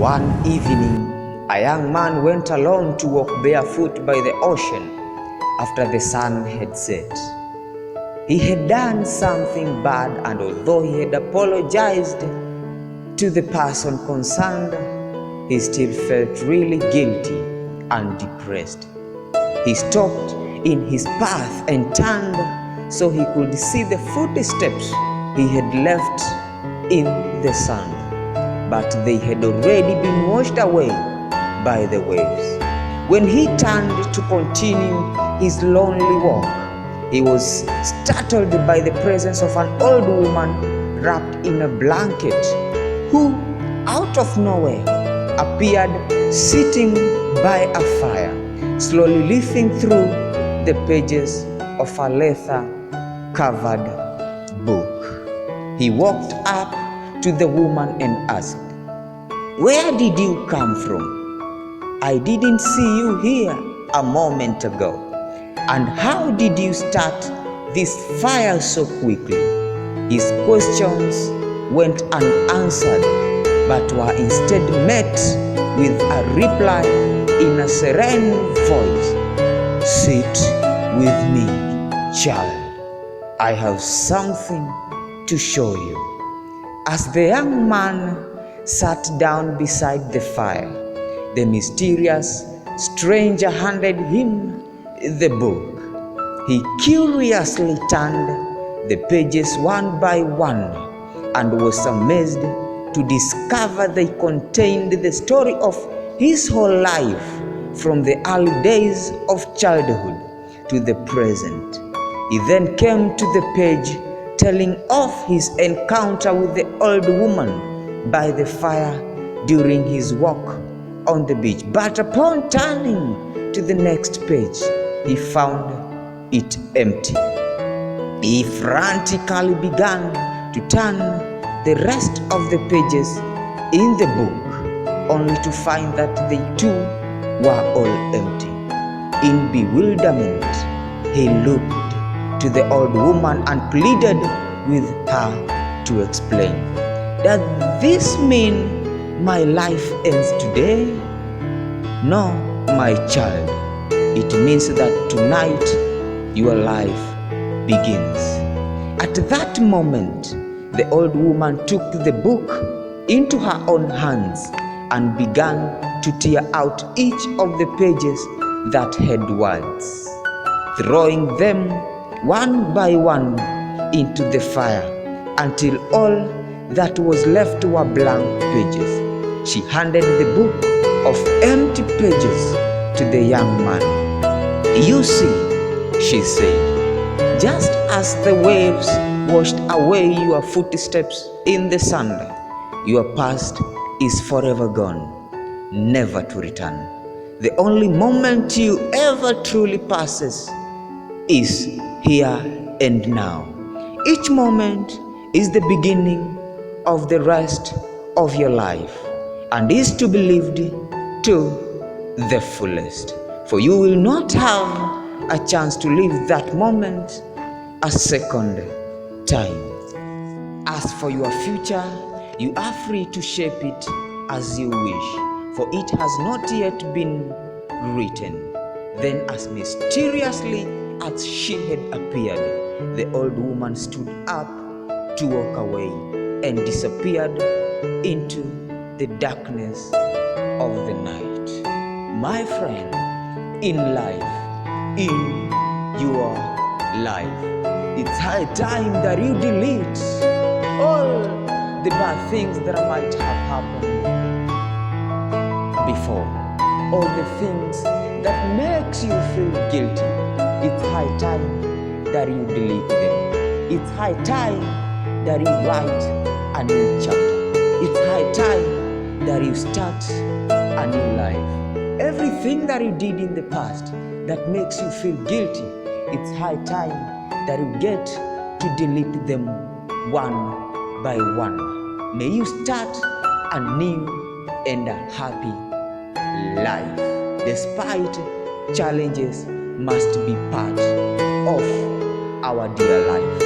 One evening, a young man went alone to walk barefoot by the ocean after the sun had set. He had done something bad, and although he had apologized to the person concerned, he still felt really guilty and depressed. He stopped in his path and turned so he could see the footsteps he had left in the sand, but they had already been washed away by the waves. When he turned to continue his lonely walk, he was startled by the presence of an old woman wrapped in a blanket, who, out of nowhere, appeared sitting by a fire, slowly leafing through the pages of a leather-covered book. He walked up to the woman and asked, "Where did you come from? I didn't see you here a moment ago. And how did you start this fire so quickly?" His questions went unanswered, but were instead met with a reply in a serene voice. "Sit with me, child. I have something to show you." As the young man sat down beside the fire, the mysterious stranger handed him the book. He curiously turned the pages one by one and was amazed to discover they contained the story of his whole life, from the early days of childhood to the present. He then came to the page telling of his encounter with the old woman by the fire during his walk on the beach. But upon turning to the next page, he found it empty. He frantically began to turn the rest of the pages in the book, only to find that they too were all empty. In bewilderment, he looked to the old woman and pleaded with her to explain. "Does this mean my life ends today?" "No, my child. It means that tonight your life begins." At that moment, the old woman took the book into her own hands and began to tear out each of the pages that had words, throwing them one by one into the fire until all that was left were blank pages. She handed the book of empty pages to the young man. "You see," she said, "just as the waves washed away your footsteps in the sand, your past is forever gone, never to return. The only moment you ever truly passes is here and now. Each moment is the beginning of the rest of your life, and is to be lived to the fullest. For you will not have a chance to live that moment a second time. As for your future, you are free to shape it as you wish, for it has not yet been written." Then, as mysteriously as she had appeared, the old woman stood up to walk away and disappeared into the darkness of the night. My friend, in life, in your life, it's high time that you delete all the bad things that might have happened before, all the things that makes you feel guilty. It's high time that you delete them. It's high time that you write a new chapter. It's high time that you start a new life. Everything that you did in the past that makes you feel guilty, it's high time that you get to delete them one by one. May you start a new and a happy life. Despite challenges must be part of our dear life.